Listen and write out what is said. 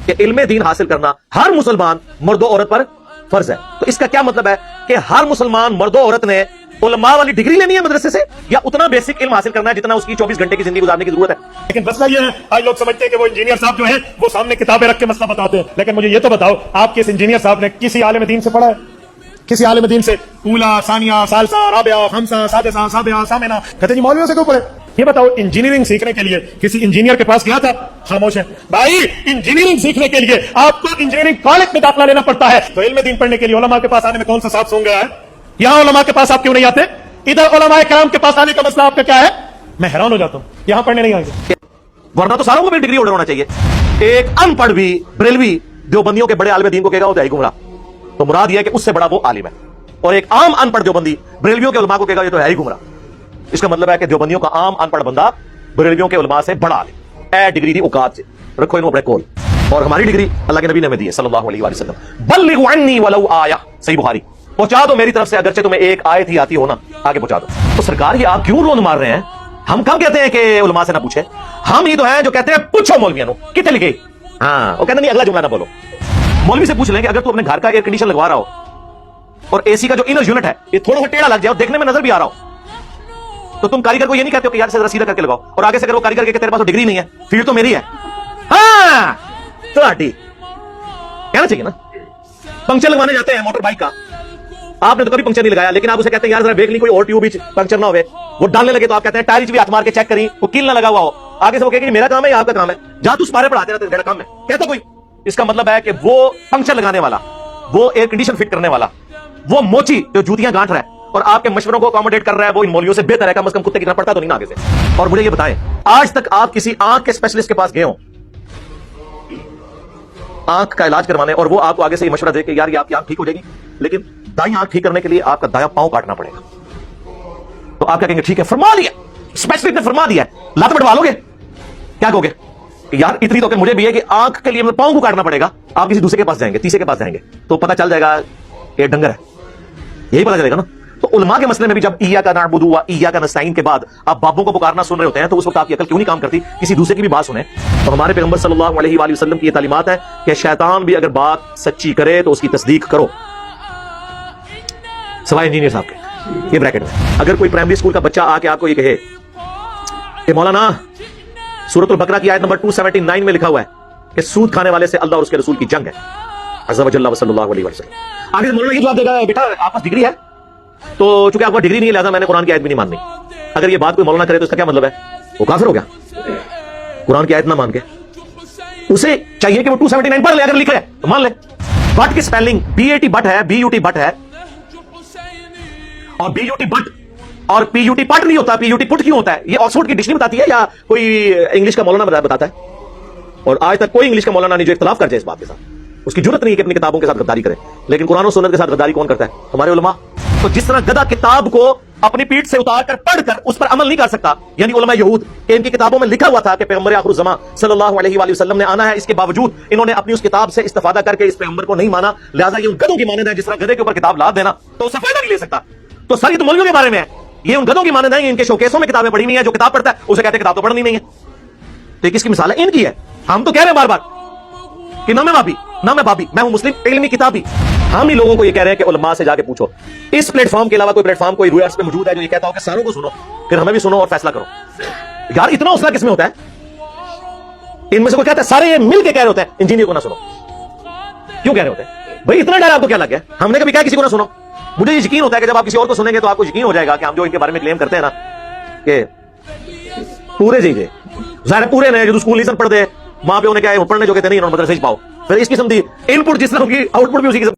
کہ علم دین حاصل کرنا ہر مسلمان مرد و عورت پر فرض ہے. تو اس کا کیا مطلب ہے کہ ہر مسلمان مرد و عورت نے علماء والی ڈگری لینی ہے مدرسے سے, یا اتنا بیسک علم حاصل کرنا ہے جتنا اس کی 24 گھنٹے کی زندگی گزارنے کی ضرورت ہے؟ لیکن مسئلہ یہ ہے, آج لوگ سمجھتے ہیں کہ وہ انجینئر صاحب جو ہیں وہ سامنے کتابیں رکھ کے مسئلہ بتاتے ہیں. لیکن مجھے یہ تو بتاؤ, آپ کے اس انجینئر صاحب نے کسی عالم دین سے پڑھا ہے؟ کسی عالم دین سے اولا, ثانیہ, ثالثہ, رابعہ, خمسہ, سادسہ, سابعہ, ثامنہ کہتے جی مولویوں سے کیوں پڑھے؟ یہ بتاؤ, انجینئرنگ سیکھنے کے لیے کسی انجینئر کے پاس گیا تھا؟ خاموش ہے بھائی. انجینئرنگ سیکھنے کے لیے آپ کو انجینئرنگ کالج میں داخلہ لینا پڑتا ہے. تو علم دین پڑھنے کے لیے علماء کے پاس آنے میں کون سا صاحب سونگ گیا ہے؟ یہاں علماء کے پاس آپ کیوں نہیں آتے؟ ادھر علماء کرام کے پاس آنے کا مسئلہ آپ کا کیا ہے؟ میں حیران ہو جاتا ہوں, یہاں پڑھنے نہیں آئیں گے. ورنہ تو ساروں کو بھی ڈگری ہولڈر ہونا چاہیے. ایک ان پڑھ بھی بریلوی دیوبندیوں کے بڑے عالم دین کو کہے گا وہ ہے گمراہ, تو مراد یہ ہے کہ اس سے بڑا وہ عالم ہے. اور ایک عام ان پڑھ دیوبندی بریلویوں کے علماء کو کہے گا یہ تو ہے ہی گمراہ. اس کا مطلب ہے کہ دیوبندیوں کا عام ان پڑھ بندہ بریلویوں کے علماء سے بڑا عالم. اے ڈگری دی اوقات سے رکھو انہوں اپنے کول. اور ہماری ڈگری اللہ کے نبی نے ہمیں دی ہے صلی اللہ علیہ وآلہ وسلم. بلغوا عنی ولو آیہ, صحیح بخاری, پہنچا دو میری طرف سے اگرچہ تمہیں ایک آیت ہی آتی ہو نا, آگے پہنچا دو. تو سرکار یہ آپ کیوں رون مار رہے ہیں؟ ہم کب کہتے ہیں کہ علماء سے نہ پوچھے؟ ہم ہی تو ہیں جو کہتے ہیں پوچھو مولویوں نو کتنے لکھے. ہاں وہ کہتے نہیں اگلا جملہ نہ بولو. مولوی سے پوچھ لیں کہ اگر تو اپنے گھر کا ایئر کنڈیشن لگوا رہا ہو اور اے سی کا جو انر یونٹ ہے یہ تھوڑا سا ٹیڑھا لگ جائے اور دیکھنے میں نظر بھی آ رہا ہو, تو تم کاریگر کو یہ نہیں کہتے ہو کہ یار سے ذرا سیدھا کر کے لگاؤ, اور آگے سے اگر وہ کاریگر کے تیرے پاس ڈگری نہیں ہے, فیلڈ تو میری ہے, ہاں تو کہنا چاہیے نا. پنکچر لگوانے جاتے ہیں موٹر بائک کا, آپ نے تو کبھی پنکچر نہیں لگایا, لیکن آپ اسے کہتے ہیں یار ذرا دیکھ لی کوئی اور ٹیوب بھی پنکچر نہ ہوئے, وہ ڈالنے لگے تو آپ کہتے ہیں ٹائر بھی ہاتھ مار کے چیک کری وہ کیل نہ لگا ہوا ہو. آگے سے وہ کہے کہ میرا کام ہے یا آپ کا کام ہے, جہاں تو اس بارے پڑھاتے رہتے ہیں کام ہے کہتا کوئی. اس کا مطلب ہے کہ وہ پنکچر لگانے والا, وہ ایئر کنڈیشن فٹ کرنے والا, وہ موچی جو جوتیاں گانٹ رہا ہے اور آپ کے مشوروں کو اکوموڈیٹ کر رہا ہے, وہ ان مولویوں سے بہتر ہے, کم از کم کتے کی طرح پڑتا تو نہیں آگے سے. اور مجھے یہ بتائیں, آج تک آپ کسی آنکھ کے اسپیشلسٹ کے پاس گئے ہوں آنکھ کا علاج کروانے, اور وہ آپ کو آگے سے یہ مشورہ دے کہ یار یہ آپ کی آنکھ ٹھیک ہو جائے گی, لیکن دائیں آنکھ ٹھیک کرنے کے لیے آپ کا دایاں پاؤں کاٹنا پڑے گا, تو آپ کیا کہیں گے ٹھیک ہے فرما لیا, اسپیشلسٹ نے فرما دیا ہے, لات بٹوا لو گے؟ کیا کہو گے کہ یار اتنی تو کہ مجھے بھی ہے کہ آنکھ کے لیے پاؤں کو کاٹنا پڑے گا, آپ کسی دوسرے کے پاس جائیں گے, تیسرے کے پاس جائیں گے, تو پتہ چل جائے گا یہ ڈنگر ہے, یہی پتہ چلے گا نا. تو علماء کے مسئلے میں بھی جب ایاک نعبد و ایاک نستعین کے بعد آپ بابوں کو پکارنا سن رہے ہوتے ہیں, تو اس وقت آپ کی عقل کیوں نہیں کام کرتی کسی دوسرے کی بھی بات سنیں؟ تو ہمارے پیغمبر صلی اللہ علیہ وآلہ وسلم کی یہ تعلیمات ہے کہ شیطان بھی اگر بات سچی کرے تو اس کی تصدیق کرو, سوائے انجینئر صاحب کے. یہ بریکٹ میں اگر کوئی پرائمری اسکول کا بچہ آ کے آپ کو یہ کہے کہ مولانا سورۃ البقرہ کی آیت نمبر 279 میں لکھا ہوا ہے کہ سود کھانے والے سے اللہ اور اس کے رسول کی جنگ ہے, عز وجل و صلی اللہ علیہ وسلم, آگے سے مولانا یہ جواب دے گا بیٹا آپ پاس ڈگری ہے, تو چونکہ آپ کو ڈگری نہیں ہے لہٰذا میں نے قرآن کی آیت بھی نہیں ماننی. اگر یہ بات کوئی مولانا کرے تو اس کا کیا مطلب ہے؟ وہ کافر ہو گیا قرآن کی آیت نہ مان کے. اسے چاہیے کہ وہ 279 پڑھ لے, اگر لکھ لے تو مان لے. بٹ کی سپیلنگ BAT بٹ ہے, BUT بٹ ہے, اور BUT بٹ اور PUT پٹ نہیں ہوتا, PUT پٹ کیوں ہوتا ہے؟ یہ آکسفورڈ کی ڈکشنری بتاتی ہے یا کوئی انگلش کا مولانا بتاتا ہے؟ اور آج تک کوئی انگلش کا مولانا نہیں جو اختلاف کر جائے اس بات کے ساتھ, اس کی جرت نہیں ہے کہ اپنی کتابوں کے ساتھ غداری کرے. لیکن قرآن و سنت کے ساتھ غداری کون کرتا ہے؟ ہمارے علماء. تو جس طرح گدھا کتاب کو اپنی پیٹھ سے اتار کر پڑھ کر اس پر عمل نہیں کر سکتا, یعنی علماء یہود کہ ان کی کتابوں میں لکھا ہوا تھا کہ پیغمبر آخر الزمان صلی اللہ علیہ وآلہ وسلم نے آنا ہے, اس کے باوجود انہوں نے اپنی اس کتاب سے استفادہ کر کے اس پیغمبر کو نہیں مانا, لہٰذا یہ ان گدھوں کی مانند ہے. جس طرح گدھے کے اوپر کتاب لاد دینا تو اس سے فائدہ نہیں لے سکتا. تو سر یہ تو مولویوں کے بارے میں ہے, یہ ان گدھوں کی مانند ہے, ان کے شوکیسوں میں کتابیں پڑھی ہوئی ہیں, جو کتاب پڑھتا ہے اسے کہتے ہیں کتاب تو پڑھنی نہیں ہے. تو یہ کس کی مثال ہے؟ ان کی ہے. ہم تو کہہ رہے ہیں بار بار کہ نہ میں بابی نہ میں بابی, میں ہوں مسلم علمی کتابی. ہم ہی لوگوں کو یہ کہہ رہے ہیں کہ علماء سے جا کے پوچھو. اس پلیٹ فارم کے علاوہ کوئی پلیٹ فارم کوئی رویارس پہ موجود ہے جو یہ کہتا ہو کہ ساروں کو سنو پھر ہمیں بھی سنو اور فیصلہ کرو؟ یار اتنا حوصلہ کس میں ہوتا ہے؟ ان میں سے کوئی کہتا ہے سارے یہ مل کے کہہ رہے ہوتے ہیں انجینئر کو نہ سنو, کیوں کہہ رہے ہوتے ہیں بھائی؟ اتنا ڈر آپ کو کیا لگ گیا؟ ہم نے کبھی کہا کسی کو نہ سنو؟ مجھے یہ یقین ہوتا ہے کہ جب آپ کسی اور کو سنیں گے تو آپ کو یقین ہو جائے گا کہ ہم جو ان کے بارے میں کلیم کرتے ہیں نا کہ پورے جی ظاہر پورے نے جو اسکول نہیں پڑھ دے, ماں پہ انہیں کیا ہے پڑھنے جو کہتے نہیں, انہوں نے مدرسے پاؤ, پھر اس قسم دی ان پٹ جس طرح کی آؤٹ پٹ بھی اسی قسم